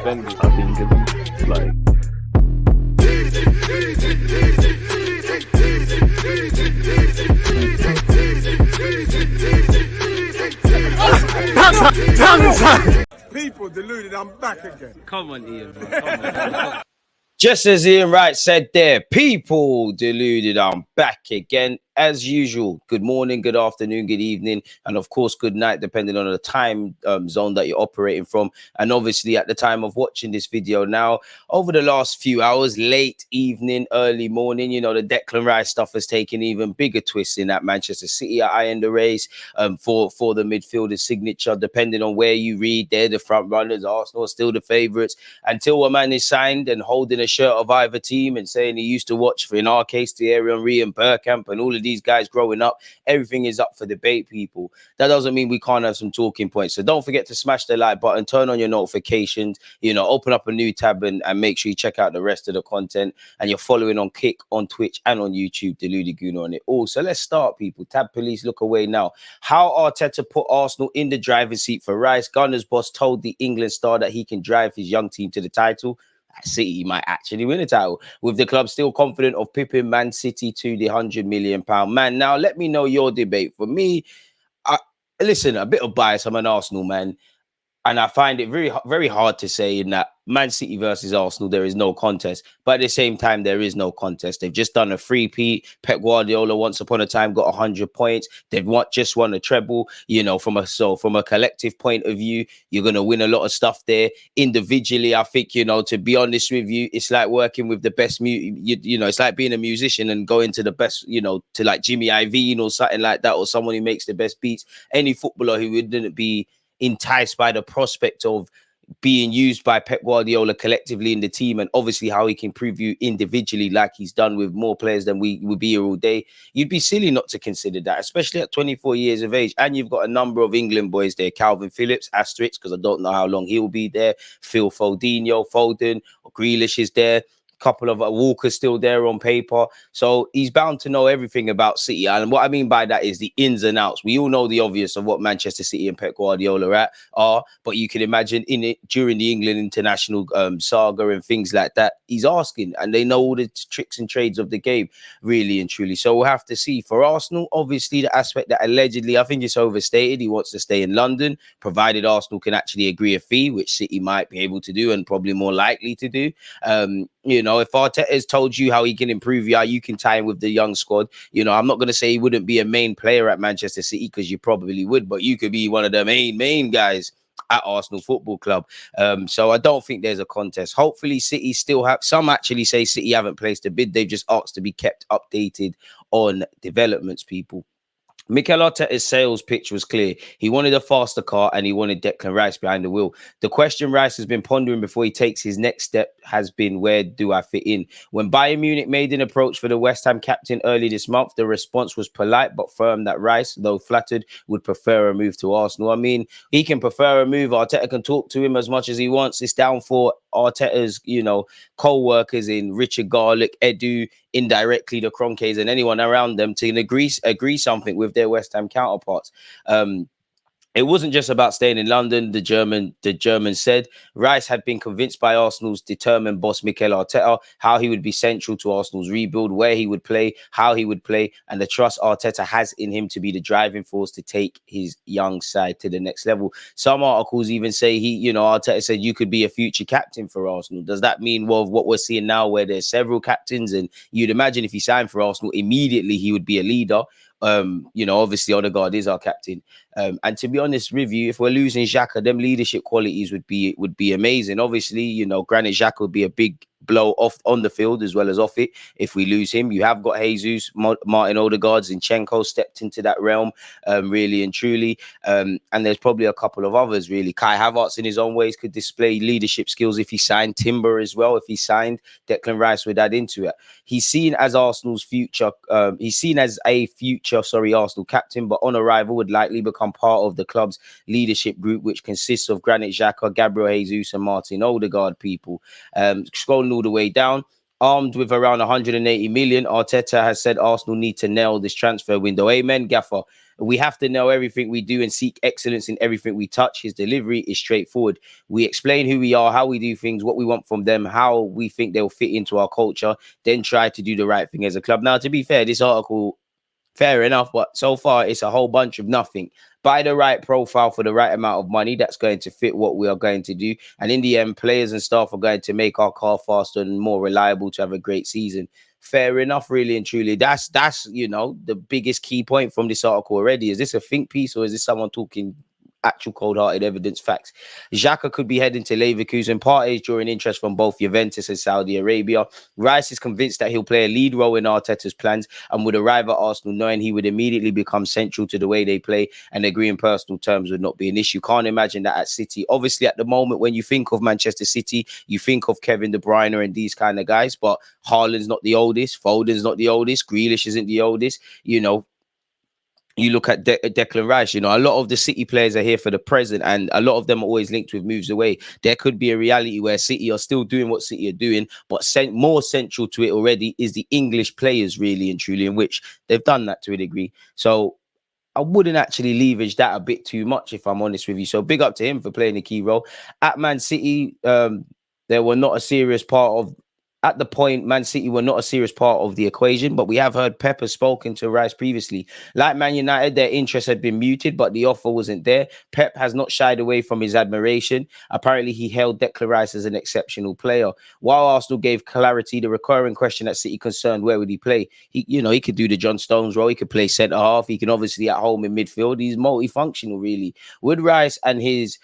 defending. I think it's like. People deluded, I'm back again. Come on, Ian, bro. Come on. Just as Ian Wright said there, people deluded, I'm back again. As usual, good morning, good afternoon, good evening, and of course, good night, depending on the time zone that you're operating from. And obviously, at the time of watching this video now, over the last few hours, late evening, early morning, you know, the Declan Rice stuff has taken even bigger twists in that Manchester City are eyeing the race for the midfielder's signature, depending on where you read. They're the front runners, Arsenal are still the favourites. Until a man is signed and holding a shirt of either team and saying he used to watch, for in our case, Thierry Henry and Bergkamp and all of these guys growing up, everything is up for debate, people. That doesn't mean we can't have some talking points. So don't forget to smash the like button, turn on your notifications, you know, open up a new tab and make sure you check out the rest of the content. And you're following on Kick, on Twitch and on YouTube, Deluded, Gooner on it all. So let's start, people. Tab police, look away now. How Arteta put Arsenal in the driver's seat for Rice. Gunner's boss told the England star that he can drive his young team to the title. City might actually win a title, with the club still confident of pipping Man City to the £100 million man. Now, let me know your debate. For me, listen, a bit of bias. I'm an Arsenal man, and I find it very, very hard to say in that Man City versus Arsenal, there is no contest. But at the same time, there is no contest. They've just done a three-peat. Pep Guardiola, once upon a time, got 100 points. They've just won a treble. You know, from a collective point of view, you're going to win a lot of stuff there. Individually, I think, you know, to be honest with you, it's like working with the best, you know, it's like being a musician and going to the best, you know, to like Jimmy Iovine or something like that, or someone who makes the best beats. Any footballer who wouldn't be enticed by the prospect of being used by Pep Guardiola collectively in the team, and obviously how he can prove you individually like he's done with more players than we would be here all day, you'd be silly not to consider that, especially at 24 years of age. And you've got a number of England boys there. Calvin Phillips, asterisk, because I don't know how long he'll be there. Phil Foden, or Grealish is there. Couple of Walker still there on paper, so he's bound to know everything about City. And what I mean by that is the ins and outs. We all know the obvious of what Manchester City and Pep Guardiola are, but you can imagine in it during the England international saga and things like that, he's asking, and they know all the tricks and trades of the game, really and truly. So we'll have to see. For Arsenal, obviously the aspect that allegedly, I think it's overstated, he wants to stay in London, provided Arsenal can actually agree a fee, which City might be able to do and probably more likely to do. You know, if Arteta has told you how he can improve you, how you can tie in with the young squad, you know, I'm not going to say he wouldn't be a main player at Manchester City, because you probably would, but you could be one of the main guys at Arsenal Football Club. So I don't think there's a contest. Hopefully City still have, some actually say City haven't placed a bid. They've just asked to be kept updated on developments, people. Mikel Arteta's sales pitch was clear. He wanted a faster car and he wanted Declan Rice behind the wheel. The question Rice has been pondering before he takes his next step has been, where do I fit in? When Bayern Munich made an approach for the West Ham captain early this month, the response was polite but firm that Rice, though flattered, would prefer a move to Arsenal. I mean, he can prefer a move. Arteta can talk to him as much as he wants. It's down for Arteta's, you know, co-workers in Richard Garlick, Edu, indirectly the Cronkies and anyone around them to agree something with their West Ham counterparts. It wasn't just about staying in London, the German said. Rice had been convinced by Arsenal's determined boss Mikel Arteta how he would be central to Arsenal's rebuild, where he would play, how he would play, and the trust Arteta has in him to be the driving force to take his young side to the next level. Some articles even say Arteta said you could be a future captain for Arsenal. Does that mean, well, what we're seeing now where there's several captains, and you'd imagine if he signed for Arsenal, immediately he would be a leader. You know, obviously Odegaard is our captain. And to be honest with you, if we're losing Xhaka, them leadership qualities would be amazing. Obviously, you know, Granit Xhaka would be a big blow off on the field as well as off it if we lose him. You have got Jesus, Martin Odegaard, Zinchenko stepped into that realm, really and truly. And there's probably a couple of others, really. Kai Havertz in his own ways could display leadership skills if he signed. Timber as well, if he signed. Declan Rice would add into it. He's seen as Arsenal's future, Arsenal captain, but on arrival would likely become part of the club's leadership group, which consists of Granit Xhaka, Gabriel Jesus and Martin Odegaard, people. Scrolling all the way down, armed with around 180 million. Arteta has said Arsenal need to nail this transfer window. Amen, Gaffer. We have to know everything we do and seek excellence in everything we touch. His delivery is straightforward. We explain who we are, how we do things, what we want from them, how we think they'll fit into our culture, then try to do the right thing as a club. Now, to be fair, this article, fair enough, but so far it's a whole bunch of nothing. Buy the right profile for the right amount of money that's going to fit what we are going to do. And in the end, players and staff are going to make our car faster and more reliable to have a great season. Fair enough, really and truly. That's the biggest key point from this article already. Is this a think piece or is this someone talking actual cold-hearted evidence, facts? Xhaka could be heading to Leverkusen. Partey drawing interest from both Juventus and Saudi Arabia. Rice is convinced that he'll play a lead role in Arteta's plans and would arrive at Arsenal knowing he would immediately become central to the way they play, and agreeing personal terms would not be an issue. Can't imagine that at City. Obviously, at the moment, when you think of Manchester City, you think of Kevin De Bruyne and these kind of guys, but Haaland's not the oldest, Foden's not the oldest, Grealish isn't the oldest, You look at Declan Rice, a lot of the City players are here for the present, and a lot of them are always linked with moves away. There could be a reality where City are still doing what City are doing, but more central to it already is the English players, really and truly, in which they've done that to a degree. So I wouldn't actually leverage that a bit too much, if I'm honest with you. So big up to him for playing a key role. At Man City, they were not a serious part of... At the point, Man City were not a serious part of the equation, but we have heard Pep has spoken to Rice previously. Like Man United, their interest had been muted, but the offer wasn't there. Pep has not shied away from his admiration. Apparently, he hailed Declan Rice as an exceptional player. While Arsenal gave clarity, the recurring question at City concerned where would he play. He could do the John Stones role. He could play centre half. He can obviously at home in midfield. He's multifunctional, really. Would Rice and his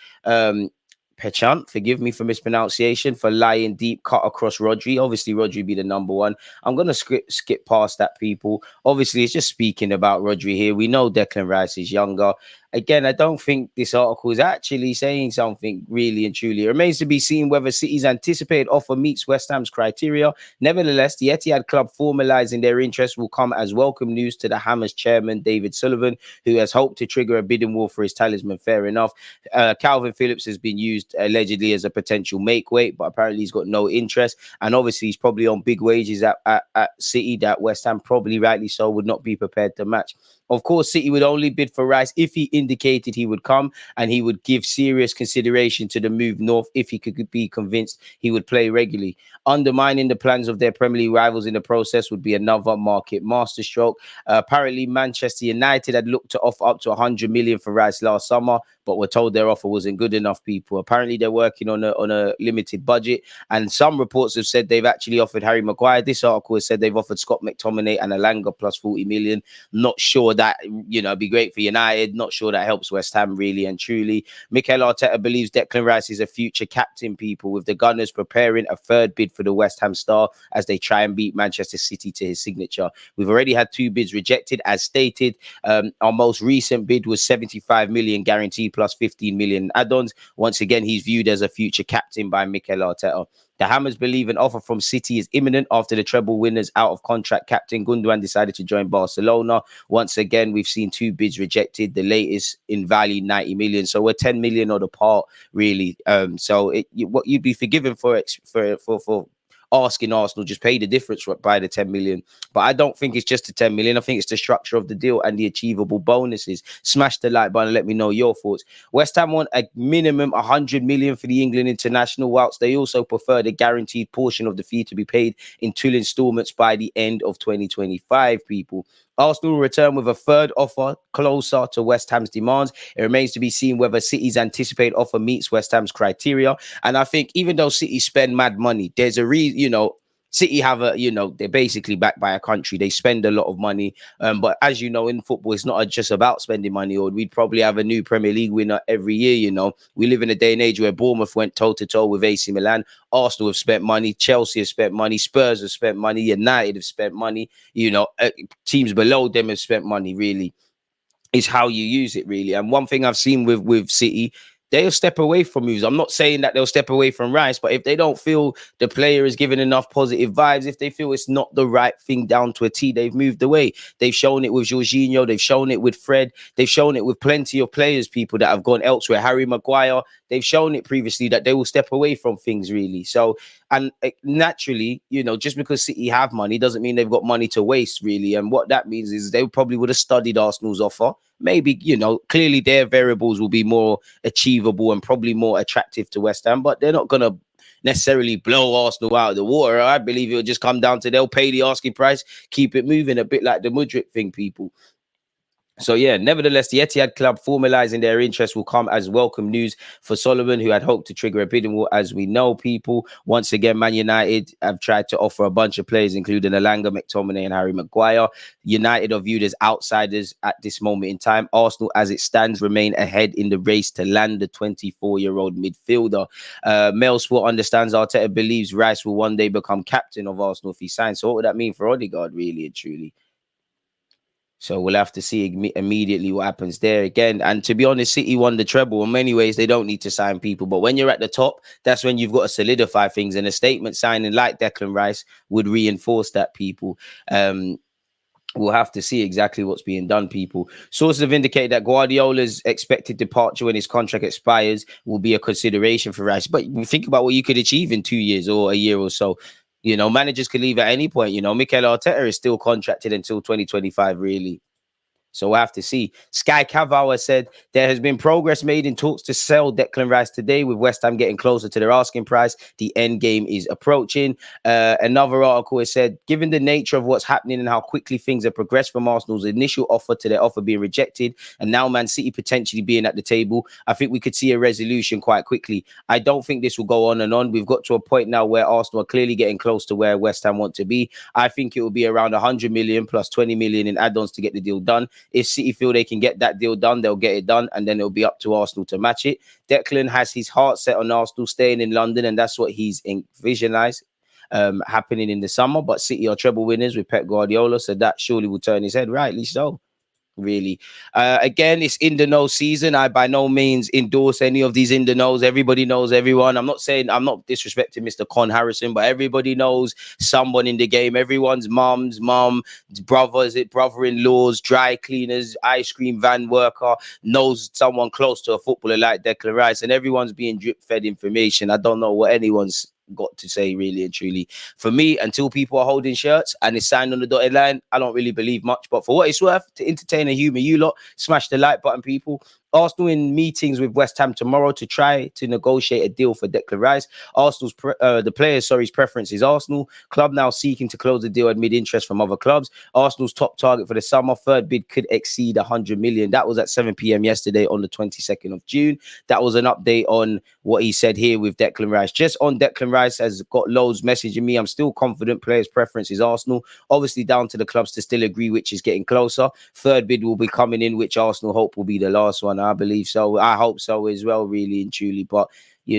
Pechant, forgive me for mispronunciation, for lying deep cut across Rodri? Obviously, Rodri be the number one. I'm going to skip past that, people. Obviously, it's just speaking about Rodri here. We know Declan Rice is younger. Again, I don't think this article is actually saying something really and truly. It remains to be seen whether City's anticipated offer meets West Ham's criteria. Nevertheless, the Etihad club formalising their interest will come as welcome news to the Hammers chairman, David Sullivan, who has hoped to trigger a bidding war for his talisman. Fair enough. Calvin Phillips has been used allegedly as a potential make weight, but apparently he's got no interest. And obviously, he's probably on big wages at City that West Ham, probably rightly so, would not be prepared to match. Of course, City would only bid for Rice if he indicated he would come, and he would give serious consideration to the move north if he could be convinced he would play regularly. Undermining the plans of their Premier League rivals in the process would be another market masterstroke. Apparently, Manchester United had looked to offer up to 100 million for Rice last summer, but were told their offer wasn't good enough, people. Apparently, they're working on a limited budget, and some reports have said they've actually offered Harry Maguire. This article has said they've offered Scott McTominay and Alanga plus 40 million. Not sure that, be great for United. Not sure that helps West Ham, really and truly. Mikel Arteta believes Declan Rice is a future captain, people, with the Gunners preparing a third bid for the West Ham star as they try and beat Manchester City to his signature. We've already had 2 bids rejected, as stated. Our most recent bid was 75 million guaranteed plus 15 million add-ons. Once again, he's viewed as a future captain by Mikel Arteta. The Hammers believe an offer from City is imminent after the treble winners out of contract captain Gundogan decided to join Barcelona. Once again, we've seen 2 bids rejected, the latest in value 90 million. So we're 10 million odd apart, really. What you'd be forgiven for asking Arsenal, just pay the difference by the 10 million. But I don't think it's just the 10 million. I think it's the structure of the deal and the achievable bonuses. Smash the like button and let me know your thoughts. West Ham want a minimum 100 million for the England international, whilst they also prefer the guaranteed portion of the fee to be paid in 2 installments by the end of 2025, people. Arsenal will return with a third offer closer to West Ham's demands. It remains to be seen whether City's anticipated offer meets West Ham's criteria. And I think even though City spend mad money, there's a reason, City have they're basically backed by a country. They spend a lot of money. But as you know, in football, it's not just about spending money, or we'd probably have a new Premier League winner every year. We live in a day and age where Bournemouth went toe-to-toe with AC Milan. Arsenal have spent money. Chelsea have spent money. Spurs have spent money. United have spent money. Teams below them have spent money, really. Is how you use it, really. And one thing I've seen with City, they'll step away from moves. I'm not saying that they'll step away from Rice, but if they don't feel the player is giving enough positive vibes, if they feel it's not the right thing down to a T, they've moved away. They've shown it with Jorginho, they've shown it with Fred, they've shown it with plenty of players, people that have gone elsewhere. Harry Maguire, they've shown it previously that they will step away from things, really. So, and naturally, just because City have money doesn't mean they've got money to waste, really. And what that means is they probably would have studied Arsenal's offer. Maybe, clearly their variables will be more achievable and probably more attractive to West Ham, but they're not going to necessarily blow Arsenal out of the water. I believe it'll just come down to they'll pay the asking price, keep it moving, a bit like the Mudryk thing, people. So, yeah, nevertheless, the Etihad club formalising their interest will come as welcome news for Solomon, who had hoped to trigger a bidding war, as we know, people. Once again, Man United have tried to offer a bunch of players, including Alanga, McTominay and Harry Maguire. United are viewed as outsiders at this moment in time. Arsenal, as it stands, remain ahead in the race to land the 24-year-old midfielder. Mail Sport understands Arteta believes Rice will one day become captain of Arsenal if he signs. So what would that mean for Odegaard, really and truly? So we'll have to see immediately what happens there again. And to be honest, City won the treble. In many ways, they don't need to sign people. But when you're at the top, that's when you've got to solidify things. And a statement signing like Declan Rice would reinforce that, people. We'll have to see exactly what's being done, people. Sources have indicated that Guardiola's expected departure when his contract expires will be a consideration for Rice. But think about what you could achieve in 2 years or a year or so. Managers could leave at any point. Mikel Arteta is still contracted until 2025, really. So we'll have to see. Sky Cavauer said there has been progress made in talks to sell Declan Rice today, with West Ham getting closer to their asking price. The end game is approaching. Another article has said, given the nature of what's happening and how quickly things have progressed from Arsenal's initial offer to their offer being rejected, and now Man City potentially being at the table, I think we could see a resolution quite quickly. I don't think this will go on and on. We've got to a point now where Arsenal are clearly getting close to where West Ham want to be. I think it will be around 100 million plus 20 million in add-ons to get the deal done. If City feel they can get that deal done, they'll get it done, and then it'll be up to Arsenal to match it. Declan has his heart set on Arsenal staying in London, and that's what he's visualized happening in the summer. But City are treble winners with Pep Guardiola, so that surely will turn his head, rightly so. Really. Again, it's in the know season. I by no means endorse any of these in the knows. Everybody knows everyone. I'm not disrespecting Mr. Con Harrison, but everybody knows someone in the game. Everyone's mum, brother-in-laws, dry cleaners, ice cream van worker knows someone close to a footballer like Declan Rice, and everyone's being drip-fed information. I don't know what anyone's got to say, really and truly. For me, until people are holding shirts and it's signed on the dotted line, I don't really believe much. But for what it's worth, to entertain and humour you lot, smash the like button, people. Arsenal in meetings with West Ham tomorrow to try to negotiate a deal for Declan Rice. The player's preference is Arsenal. Club now seeking to close the deal amid interest from other clubs. Arsenal's top target for the summer, third bid could exceed 100 million. That was at 7 p.m. yesterday on the 22nd of June. That was an update on what he said here with Declan Rice. Just on Declan Rice has got loads messaging me. I'm still confident players' preference is Arsenal. Obviously down to the clubs to still agree, which is getting closer. Third bid will be coming in, which Arsenal hope will be the last one. I believe so. I hope so as well, really and truly. But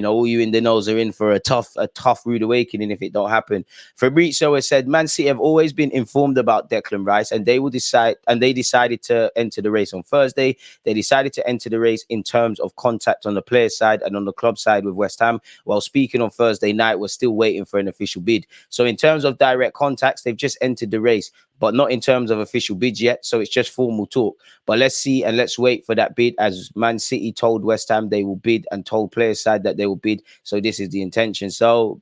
all you in the nose are in for a tough rude awakening if it don't happen. Fabrizio has said Man City have always been informed about Declan Rice, and they decided to enter the race on Thursday. They decided to enter the race in terms of contact on the player side and on the club side with West Ham. While speaking on Thursday night, we're still waiting for an official bid. So in terms of direct contacts, they've just entered the race, but not in terms of official bids yet. So it's just formal talk. But let's see and let's wait for that bid, as Man City told West Ham they will bid and told players side that they will bid. So this is the intention. So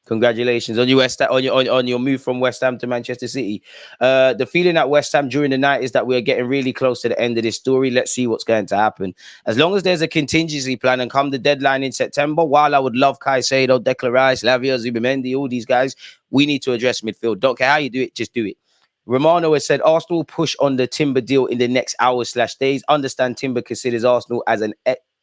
congratulations on your move from West Ham to Manchester City. The feeling at West Ham during the night is that we're getting really close to the end of this story. Let's see what's going to happen. As long as there's a contingency plan and come the deadline in September, while I would love Caicedo, Declan Rice, Lavia, Zubimendi, all these guys, we need to address midfield. Don't care how you do it, just do it. Romano has said Arsenal push on the Timber deal in the next hours/days. Understand Timber considers Arsenal as an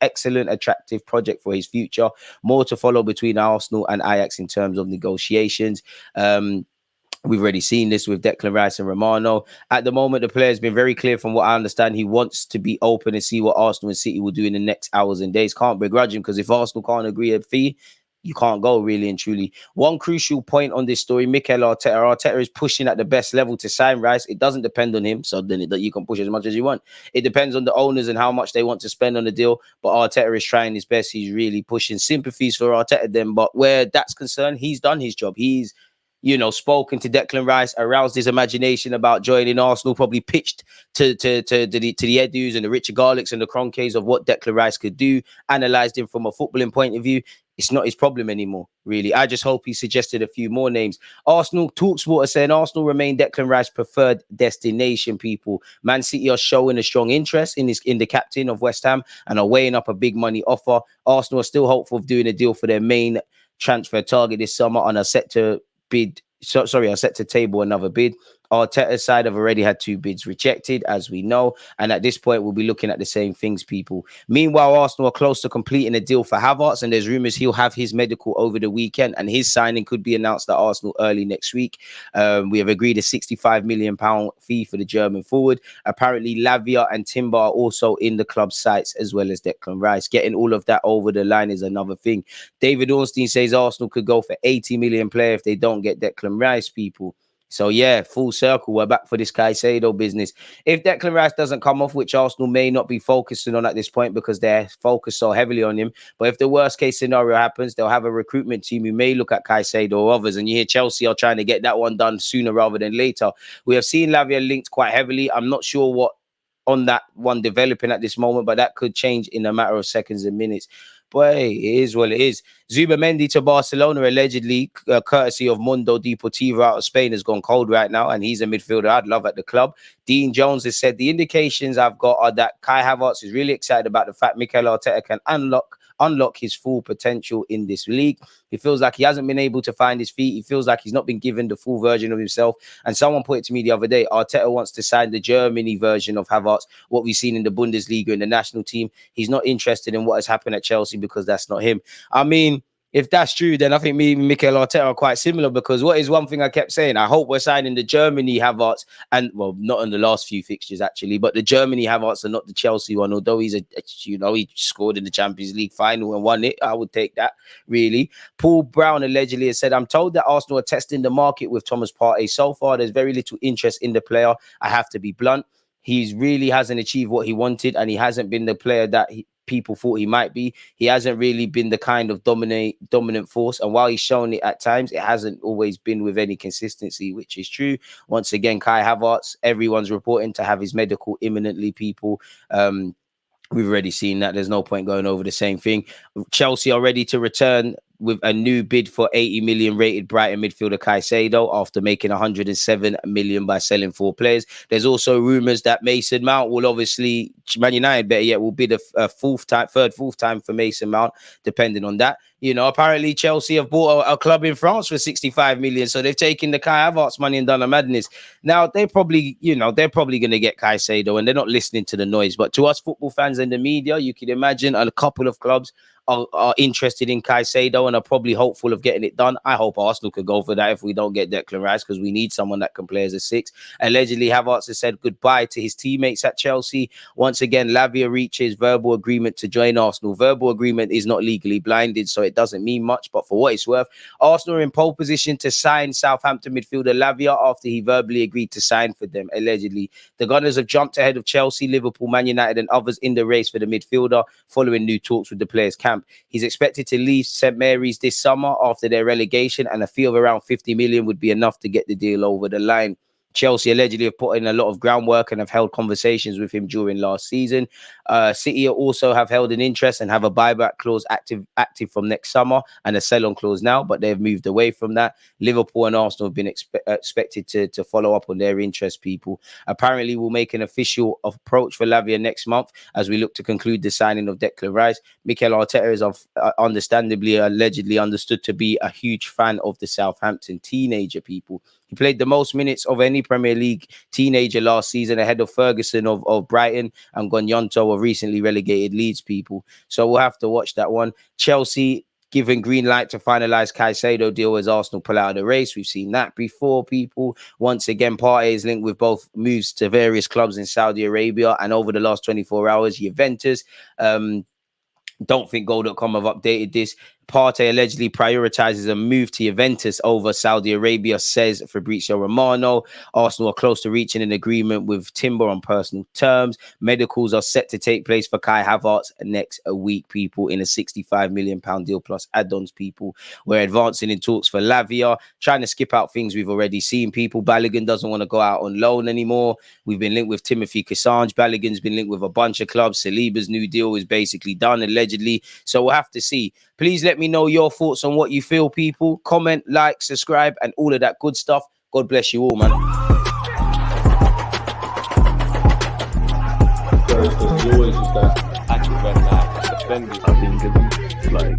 excellent, attractive project for his future. More to follow between Arsenal and Ajax in terms of negotiations. We've already seen this with Declan Rice and Romano. At the moment, the player has been very clear from what I understand. He wants to be open and see what Arsenal and City will do in the next hours and days. Can't begrudge him, because if Arsenal can't agree a fee, you can't go really and truly. One crucial point on this story, Mikel Arteta. Arteta is pushing at the best level to sign Rice. It doesn't depend on him, so then you can push as much as you want. It depends on the owners and how much they want to spend on the deal. But Arteta is trying his best. He's really pushing. Sympathies for Arteta then, but where that's concerned, he's done his job. He's spoken to Declan Rice, aroused his imagination about joining Arsenal, probably pitched to the Edus and the Richard Garlicks and the Cronkays of what Declan Rice could do, analysed him from a footballing point of view. It's not his problem anymore, really. I just hope he suggested a few more names. Arsenal, Talksport are saying Arsenal remain Declan Rice's preferred destination, people. Man City are showing a strong interest in the captain of West Ham and are weighing up a big money offer. Arsenal are still hopeful of doing a deal for their main transfer target this summer and are set to table another bid. Arteta's side have already had 2 bids rejected, as we know, and at this point we'll be looking at the same things, people. Meanwhile, Arsenal are close to completing a deal for Havertz, and there's rumours he'll have his medical over the weekend, and his signing could be announced at Arsenal early next week. We have agreed a £65 million fee for the German forward. Apparently, Lavia and Timber are also in the club sites, as well as Declan Rice. Getting all of that over the line is another thing. David Ornstein says Arsenal could go for 80 million player if they don't get Declan Rice, people. So, yeah, full circle. We're back for this Caicedo business. If Declan Rice doesn't come off, which Arsenal may not be focusing on at this point because they're focused so heavily on him, but if the worst case scenario happens, they'll have a recruitment team who may look at Caicedo or others. And you hear Chelsea are trying to get that one done sooner rather than later. We have seen Lavia linked quite heavily. I'm not sure what on that one developing at this moment, but that could change in a matter of seconds and minutes. But hey, it is what it is. Zubimendi to Barcelona, allegedly, courtesy of Mundo Deportivo out of Spain, has gone cold right now, and he's a midfielder I'd love at the club. Dean Jones has said, the indications I've got are that Kai Havertz is really excited about the fact Mikel Arteta can unlock his full potential in this league. He feels like he hasn't been able to find his feet. He feels like he's not been given the full version of himself. And someone put it to me the other day, Arteta wants to sign the Germany version of Havertz, what we've seen in the Bundesliga and the national team. He's not interested in what has happened at Chelsea because that's not him. I mean, if that's true, then I think me and Mikel Arteta are quite similar, because what is one thing I kept saying? I hope we're signing the Germany Havertz, and well, not in the last few fixtures actually, but the Germany Havertz and not the Chelsea one. Although he scored in the Champions League final and won it, I would take that really. Paul Brown allegedly has said, I'm told that Arsenal are testing the market with Thomas Partey. So far, there's very little interest in the player. I have to be blunt. He really hasn't achieved what he wanted, and he hasn't been the player that people thought he might be. He hasn't really been the kind of dominant force, and while he's shown it at times, it hasn't always been with any consistency, which is true. Once again, Kai Havertz, everyone's reporting to have his medical imminently, people. We've already seen that. There's no point going over the same thing. Chelsea are ready to return with a new bid for 80 million rated Brighton midfielder Caicedo after making 107 million by selling 4 players. There's also rumours that Mason Mount will obviously, Man United better yet, will bid a third, fourth time for Mason Mount, depending on that. Apparently Chelsea have bought a club in France for 65 million. So they've taken the Kai Havertz money and done a madness. Now, they're probably going to get Caicedo, and they're not listening to the noise. But to us football fans and the media, you can imagine a couple of clubs are interested in Caicedo and are probably hopeful of getting it done. I hope Arsenal could go for that if we don't get Declan Rice, because we need someone that can play as a 6. Allegedly, Havertz has said goodbye to his teammates at Chelsea. Once again, Lavia reaches verbal agreement to join Arsenal. Verbal agreement is not legally blinded, so it doesn't mean much, but for what it's worth, Arsenal are in pole position to sign Southampton midfielder Lavia after he verbally agreed to sign for them, allegedly. The Gunners have jumped ahead of Chelsea, Liverpool, Man United and others in the race for the midfielder following new talks with the players' camp. He's expected to leave St Mary's this summer after their relegation, and a fee of around 50 million would be enough to get the deal over the line. Chelsea allegedly have put in a lot of groundwork and have held conversations with him during last season. City also have held an interest and have a buyback clause active from next summer and a sell-on clause now, but they've moved away from that. Liverpool and Arsenal have been expected to follow up on their interest, people. Apparently, we'll make an official approach for Lavia next month as we look to conclude the signing of Declan Rice. Mikel Arteta is understandably, allegedly understood to be a huge fan of the Southampton teenager, people. He played the most minutes of any Premier League teenager last season, ahead of Ferguson of Brighton and Gonyanto of recently relegated Leeds, people. So we'll have to watch that one. Chelsea given green light to finalise Caicedo deal as Arsenal pull out of the race. We've seen that before, people. Once again, Partey is linked with both moves to various clubs in Saudi Arabia, and over the last 24 hours, Juventus. Don't think Goal.com have updated this. Partey allegedly prioritizes a move to Juventus over Saudi Arabia, says Fabrizio Romano. Arsenal are close to reaching an agreement with Timber on personal terms. Medicals are set to take place for Kai Havertz next week, people, in a £65 million deal plus add-ons, people. We're advancing in talks for Lavia, trying to skip out things we've already seen, people. Balogun doesn't want to go out on loan anymore. We've been linked with Timothy Cassandre. Balogun's been linked with a bunch of clubs. Saliba's new deal is basically done, allegedly. So we'll have to see. Please let me know your thoughts on what you feel, people. Comment, like, subscribe, and all of that good stuff. God bless you all, man. There's always just that active and that defenders. I think it's like